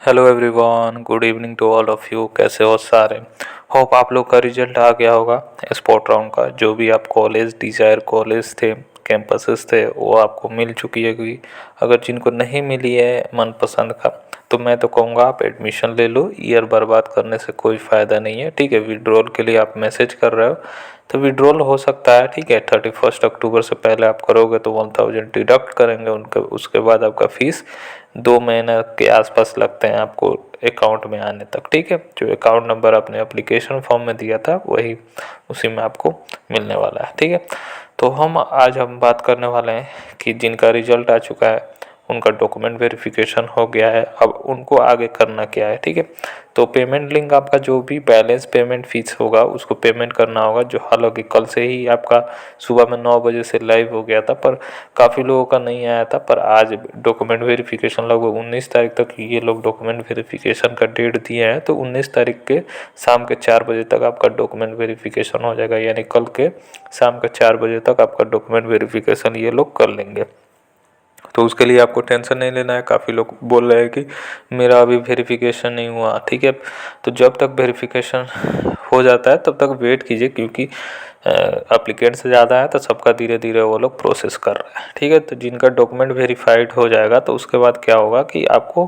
Hello everyone, good evening to all of you. कैसे हो सारे? होप आप लोग का रिजल्ट आ गया होगा स्पॉट राउंड का। जो भी आप कॉलेज डिजायर कॉलेज थे, कैंपसेस थे, वो आपको मिल चुकी है। क्योंकि अगर जिनको नहीं मिली है मनपसंद का, तो मैं तो कहूँगा आप एडमिशन ले लो। ईयर बर्बाद करने से कोई फ़ायदा नहीं है। ठीक है, विड्रॉल के लिए आप मैसेज कर रहे हो तो विड्रॉल हो सकता है। ठीक है, 31 अक्टूबर से पहले आप करोगे तो 1000 डिडक्ट करेंगे उनके। उसके बाद आपका फ़ीस 2 महीने के आसपास लगते हैं आपको अकाउंट में आने तक। ठीक है, जो अकाउंट नंबर आपने एप्लीकेशन फॉर्म में दिया था वही उसी में आपको मिलने वाला है। ठीक है, तो आज हम बात करने वाले हैं कि जिनका रिजल्ट आ चुका है, उनका डॉक्यूमेंट वेरिफिकेशन हो गया है, अब उनको आगे करना क्या है। ठीक है, तो पेमेंट लिंक आपका जो भी बैलेंस पेमेंट फीस होगा उसको पेमेंट करना होगा। जो हालांकि कल से ही आपका सुबह में 9 बजे से लाइव हो गया था, पर काफ़ी लोगों का नहीं आया था। पर आज डॉक्यूमेंट वेरिफिकेशन लगभग 19 तारीख तक ये लोग डॉक्यूमेंट वेरिफिकेशन का डेट दिए हैं। तो 19 तारीख के शाम के 4 बजे तक आपका डॉक्यूमेंट वेरिफिकेशन हो जाएगा। यानी कल के शाम के 4 बजे तक आपका डॉक्यूमेंट वेरिफिकेशन ये लोग कर लेंगे। तो उसके लिए आपको टेंशन नहीं लेना है। काफ़ी लोग बोल रहे हैं कि मेरा अभी वेरिफिकेशन नहीं हुआ। ठीक है, तो जब तक वेरिफिकेशन हो जाता है तब तक वेट कीजिए, क्योंकि अप्लीकेंट से ज़्यादा है तो सबका धीरे धीरे वो लोग प्रोसेस कर रहे हैं। ठीक है, तो जिनका डॉक्यूमेंट वेरीफाइड हो जाएगा तो उसके बाद क्या होगा कि आपको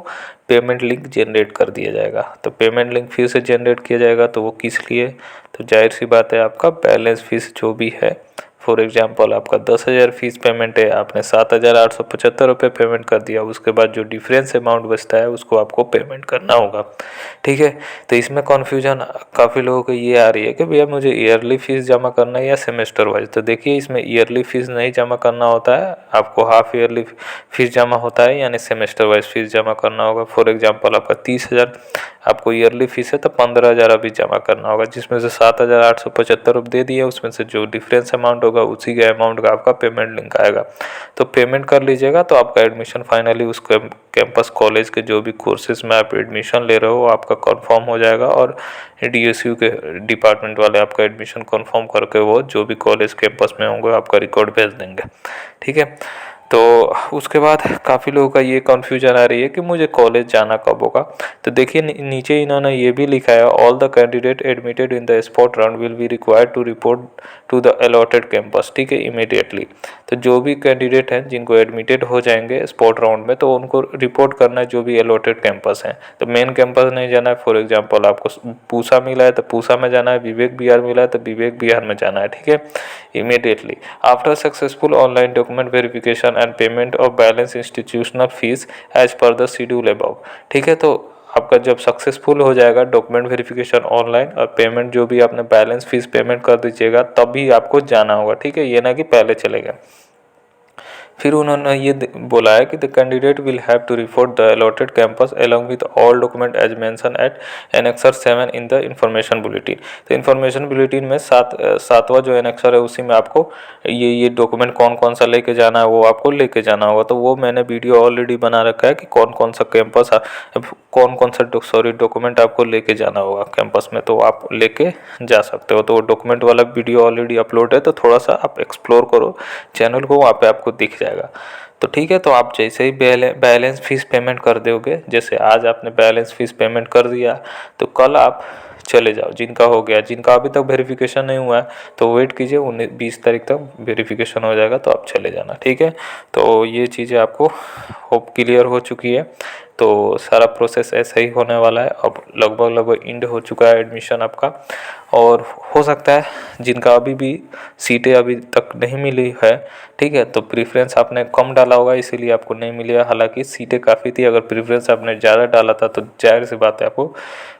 पेमेंट लिंक जनरेट कर दिया जाएगा। तो पेमेंट लिंक फिर से जनरेट किया जाएगा, तो वो किस लिए? तो जाहिर सी बात है, आपका बैलेंस फीस जो भी है, फॉर एग्जांपल आपका 10,000 फीस पेमेंट है, आपने 7,875 रुपये पेमेंट कर दिया। उसके बाद जो डिफरेंस अमाउंट बचता है उसको आपको पेमेंट करना होगा। ठीक है, तो इसमें कन्फ्यूजन काफ़ी लोगों को ये आ रही है कि भैया मुझे ईयरली फ़ीस जमा करना है या सेमेस्टर वाइज। तो देखिए, इसमें ईयरली फ़ीस नहीं जमा करना होता है, आपको हाफ ईयरली फ़ीस जमा होता है, यानी सेमेस्टर वाइज फ़ीस जमा करना होगा। फॉर एग्जांपल आपका 30,000 आपको ईयरली फ़ीस है, तो 15,000 अभी जमा करना होगा, जिसमें से 7,875 रुपये दे दिए। उसमें से जो डिफरेंस अमाउंट होगा उसी के अमाउंट का आपका पेमेंट लिंक आएगा। तो पेमेंट कर लीजिएगा, तो आपका एडमिशन फाइनली उस कैंपस कॉलेज के जो भी कोर्सेज में आप एडमिशन ले रहे हो आपका कंफर्म हो जाएगा। और DSU के डिपार्टमेंट वाले आपका एडमिशन कंफर्म करके वो जो भी कॉलेज कैंपस में होंगे आपका रिकॉर्ड भेज देंगे। ठीक है, तो उसके बाद काफ़ी लोगों का ये कन्फ्यूजन आ रही है कि मुझे कॉलेज जाना कब होगा। तो देखिए, नीचे इन्होंने ये भी लिखा है, all the candidate admitted in the spot round will be required to report to the allotted campus. ठीक है, इमीडिएटली। तो जो भी कैंडिडेट हैं जिनको एडमिटेड हो जाएंगे स्पॉट राउंड में, तो उनको रिपोर्ट करना है जो भी अलॉटेड कैंपस हैं। तो मेन कैंपस नहीं जाना है। फॉर एग्जांपल आपको पूसा मिला है तो पूसा में जाना है, विवेक विहार मिला है तो विवेक विहार में जाना है। ठीक है, immediately after successful online document verification and payment of balance institutional fees as per the schedule above. ठीक है, तो आपका जब सक्सेसफुल हो जाएगा डॉक्यूमेंट वेरिफिकेशन ऑनलाइन और पेमेंट जो भी आपने बैलेंस फीस पेमेंट कर दीजिएगा, तभी आपको जाना होगा। ठीक है, ये ना कि पहले चलेगा। फिर उन्होंने ये बोला है कि the candidate will have to report the allotted campus along with all document as mention at annexure 7 in the information bulletin. तो इन्फॉर्मेशन बुलेटिन में सातवां जो एनेक्सर है उसी में आपको ये डॉक्यूमेंट कौन कौन सा लेके जाना है वो आपको लेके जाना होगा। तो वो मैंने वीडियो ऑलरेडी बना रखा है कि कौन कौन सा कैंपस कौन कौन सा डॉक्यूमेंट आपको लेके जाना होगा कैंपस में, तो आप लेके जा सकते हो। तो डॉक्यूमेंट वाला वीडियो ऑलरेडी अपलोड है, तो थोड़ा सा आप एक्सप्लोर करो चैनल को, वहाँ पे आपको दिख जाएगा। तो ठीक है, तो आप जैसे ही बैलेंस फीस पेमेंट कर दोगे, जैसे आज आपने बैलेंस फीस पेमेंट कर दिया, तो कल आप चले जाओ। जिनका हो गया, जिनका अभी तक वेरिफिकेशन नहीं हुआ है तो वेट कीजिए, 20 तारीख तक वेरिफिकेशन हो जाएगा तो आप चले जाना। ठीक है, तो ये चीज़ें आपको होप क्लियर हो चुकी है। तो सारा प्रोसेस ऐसा ही होने वाला है। अब लगभग एंड हो चुका है एडमिशन आपका, और हो सकता है जिनका अभी भी सीटें अभी तक नहीं मिली है, ठीक है, तो प्रीफ्रेंस आपने कम डाला होगा इसीलिए आपको नहीं मिली है। हालांकि सीटें काफ़ी थी, अगर प्रीफ्रेंस आपने ज़्यादा डाला था तो जाहिर सी बात है आपको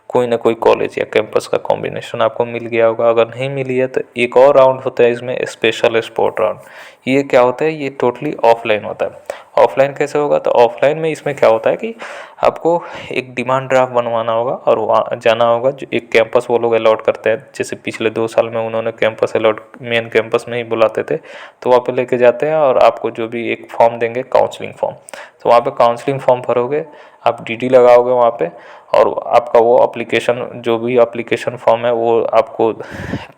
कोई ना कोई कॉलेज या कैंपस का कॉम्बिनेशन आपको मिल गया होगा। अगर नहीं मिली है तो एक और राउंड होता है इसमें, स्पेशल स्पॉट राउंड। ये क्या होता है? ये टोटली ऑफलाइन होता है। ऑफलाइन कैसे होगा? तो ऑफलाइन में इसमें क्या होता है कि आपको एक डिमांड ड्राफ्ट बनवाना होगा और वहाँ जाना होगा। जो एक कैंपस वो लोग अलॉट करते हैं, जैसे पिछले 2 साल में उन्होंने कैंपस अलॉट मेन कैंपस में ही बुलाते थे, तो वहाँ पे लेके जाते हैं और आपको जो भी एक फॉर्म देंगे, काउंसलिंग फॉर्म। तो वहाँ पे काउंसलिंग फॉर्म भरोगे, आप डीडी लगाओगे वहाँ पे, और आपका वो एप्लीकेशन, जो भी एप्लीकेशन फॉर्म है वो आपको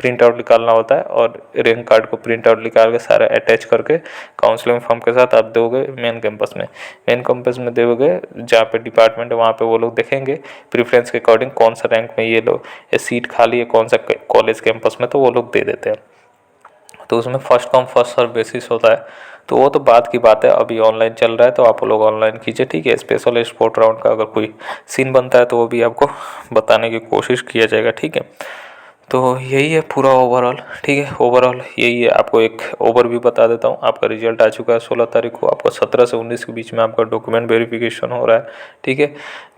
प्रिंट आउट निकालना होता है, और रैंक कार्ड को प्रिंट आउट निकाल के सारा अटैच करके काउंसलिंग फॉर्म के साथ आप दोगे मेन कैंपस में दोगे, जहाँ पे डिपार्टमेंट है वहाँ पे वो लोग देखेंगे प्रेफरेंस के अकॉर्डिंग कौन सा रैंक में ये सीट खाली है कौन सा कॉलेज कैंपस में, तो वो लोग दे देते हैं। तो उसमें first come first serve basis होता है। तो वो तो बात की बात है, अभी ऑनलाइन चल रहा है तो आप लोग ऑनलाइन कीजिए, ठीक है। स्पेशल स्पोर्ट राउंड का अगर कोई सीन बनता है तो वो भी आपको बताने की कोशिश किया जाएगा, ठीक है। तो यही है पूरा ओवरऑल, ठीक है। ओवरऑल यही है, आपको एक ओवरव्यू बता देता हूँ। आपका रिजल्ट आ चुका है 16 तारीख को, आपका 17 से 19 के बीच में आपका डॉक्यूमेंट वेरिफिकेशन हो रहा है, ठीक है।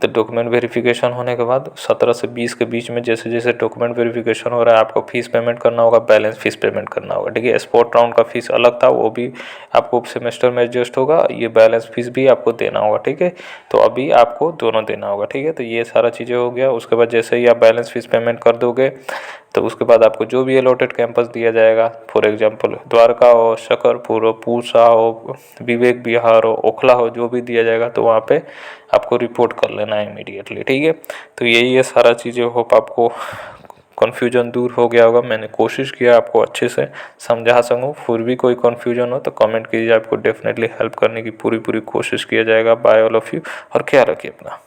तो डॉक्यूमेंट वेरिफिकेशन होने के बाद 17 से 20 के बीच में जैसे जैसे डॉक्यूमेंट वेरिफिकेशन हो रहा है, आपको फीस पेमेंट करना होगा, बैलेंस फीस पेमेंट करना होगा, ठीक है। स्पोर्ट राउंड का फीस अलग था, वो भी आपको सेमेस्टर में एडजस्ट होगा, ये बैलेंस फीस भी आपको देना होगा, ठीक है। तो अभी आपको दोनों देना होगा, ठीक है। तो ये सारा चीज़ें हो गया। उसके बाद जैसे ही आप बैलेंस फीस पेमेंट कर दोगे तो उसके बाद आपको जो भी अलॉटेड कैंपस दिया जाएगा, फॉर एग्जांपल द्वारका हो, शकरपुर हो, पूसा हो, विवेक विहार हो, ओखला हो, जो भी दिया जाएगा तो वहाँ पे आपको रिपोर्ट कर लेना है इमीडिएटली, ठीक है। तो यही है सारा चीज़ें। होप आपको कन्फ्यूजन दूर हो गया होगा। मैंने कोशिश किया आपको अच्छे से समझा सकूँ। फिर भी कोई कन्फ्यूजन हो तो कमेंट कीजिए, आपको डेफिनेटली हेल्प करने की पूरी कोशिश किया जाएगा। बाय ऑल ऑफ यू, और ख्याल रखिए अपना।